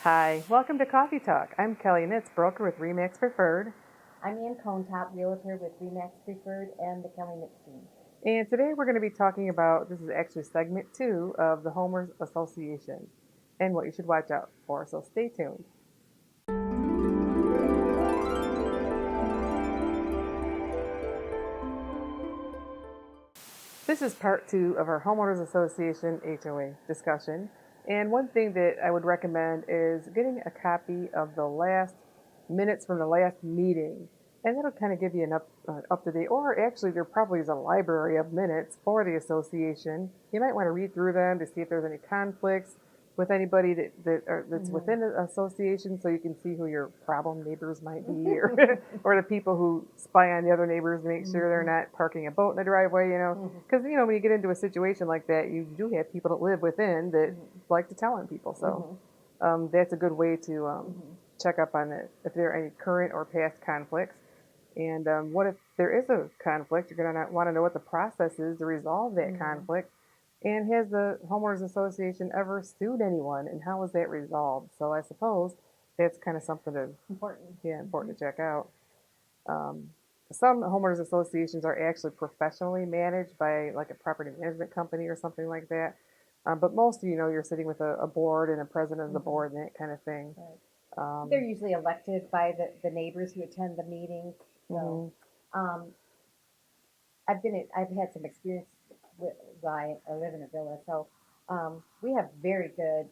Hi, welcome to Coffee Talk. I'm Kelley Knitz, broker with RE/MAX Preferred. I'm Ann Contop, realtor with RE/MAX Preferred and the Kelley Knitz team. And today we're going to be talking about, this is actually segment 2 of the Homeowners Association and what you should watch out for, so stay tuned. This is part 2 of our Homeowners Association HOA discussion. And one thing that I would recommend is getting a copy of the last minutes from the last meeting. And that'll kind of give you an up-to-date, or actually there probably is a library of minutes for the association. You might want to read through them to see if there's any conflicts with anybody that's within the association, so you can see who your problem neighbors might be, or the people who spy on the other neighbors to make sure they're not parking a boat in the driveway, because when you get into a situation like that, you do have people that live within that like to tell on people. So that's a good way to check up on it if there are any current or past conflicts. And what if there is a conflict? You're going to want to know what the process is to resolve that conflict. And has the homeowners association ever sued anyone, and how was that resolved? So I suppose that's kind of something important to check out. Some homeowners associations are actually professionally managed by like a property management company or something like that. But most, you're sitting with a board and a president of the board and that kind of thing. Right. They're usually elected by the neighbors who attend the meetings. So, I've had some experience with. I live in a villa, so we have very good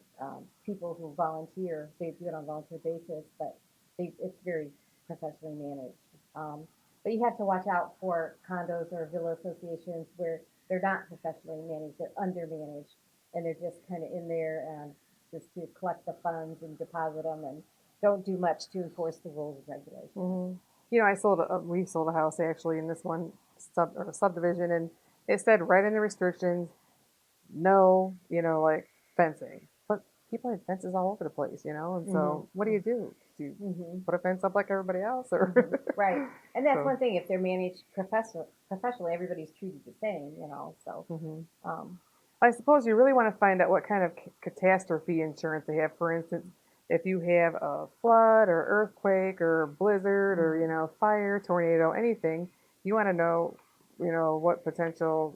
people who volunteer. They do it on a volunteer basis, but it's very professionally managed. But you have to watch out for condos or villa associations where they're not professionally managed; they're undermanaged, and they're just kind of in there and just to collect the funds and deposit them, and don't do much to enforce the rules and regulations. We sold a house actually in this one subdivision, and it said right in the restrictions, no, like fencing. But people had fences all over the place, and so what do you do? Do you put a fence up like everybody else? Or Right. And that's one thing, if they're managed professionally, everybody's treated the same, so. I suppose you really want to find out what kind of catastrophe insurance they have. For instance, if you have a flood or earthquake or blizzard or, fire, tornado, anything, you want to know, what potentially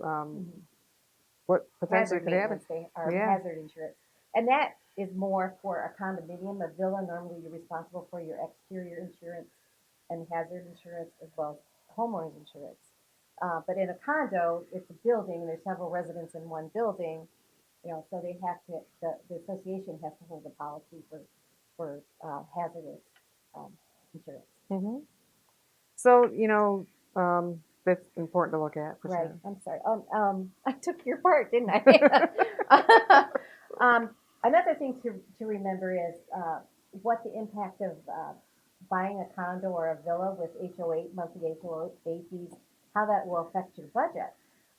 could happen. Hazard insurance. And that is more for a condominium. A villa, normally you're responsible for your exterior insurance and hazard insurance as well as homeowners insurance. But in a condo, it's a building, and there's several residents in one building, so they have to, the association has to hold a policy for hazardous insurance. So, that's important to look at for Right. sure. I'm sorry. I took your part, didn't I? Another thing to remember is what the impact of buying a condo or a villa with monthly HOA fees, how that will affect your budget.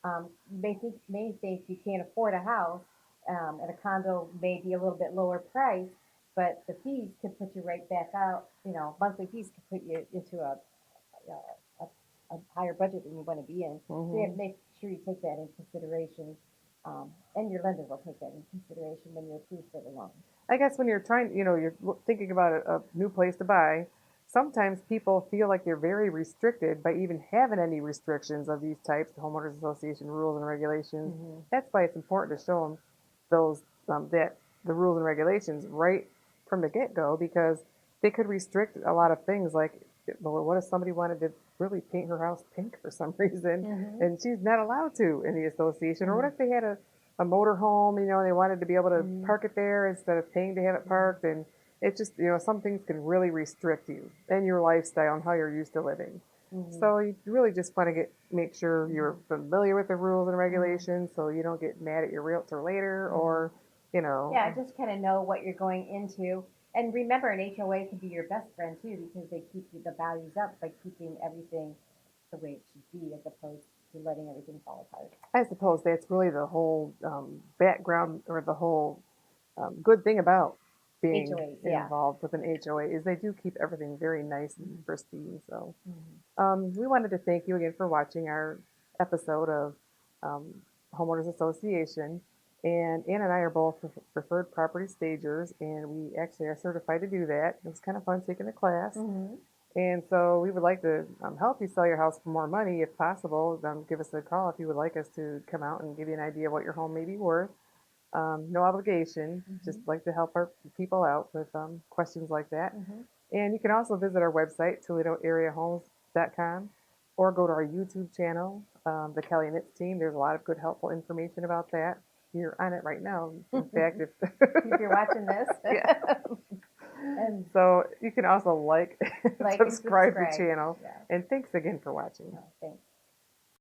You may think you can't afford a house, and a condo may be a little bit lower price, but the fees could put you right back out. Monthly fees could put you into a higher budget than you want to be in. So you have to make sure you take that into consideration, and your lender will take that into consideration when you approve for the loan. I guess when you're you're thinking about a new place to buy, sometimes people feel like they're very restricted by even having any restrictions of these types, the homeowners association rules and regulations. That's why it's important to show them those that the rules and regulations right from the get-go, because they could restrict a lot of things. Like, well, what if somebody wanted to really paint her house pink for some reason, and she's not allowed to in the association? Or what if they had a motor home, and they wanted to be able to park it there instead of paying to have it parked? And it's just, some things can really restrict you and your lifestyle and how you're used to living. So you really just want to make sure you're familiar with the rules and regulations, so you don't get mad at your realtor later, or, Yeah, just kind of know what you're going into. And remember, an HOA can be your best friend too, because they keep the values up by keeping everything the way it should be, as opposed to letting everything fall apart. I suppose that's really the whole background, or the whole good thing about being involved with an HOA is they do keep everything very nice and pristine. So we wanted to thank you again for watching our episode of Homeowners Association. And Ann and I are both preferred property stagers, and we actually are certified to do that. It was kind of fun taking the class. Mm-hmm. And so we would like to help you sell your house for more money if possible. Give us a call if you would like us to come out and give you an idea of what your home may be worth. No obligation, just Mm-hmm. like to help our people out with questions like that. Mm-hmm. And you can also visit our website, ToledoAreaHomes.com, or go to our YouTube channel, the Kelley Knitz team. There's a lot of good, helpful information about that. You're on it right now. In fact, If you're watching this, yeah. and So you can also like, like and subscribe to the subscribe. channel. Yeah. And thanks again for watching. No, thanks.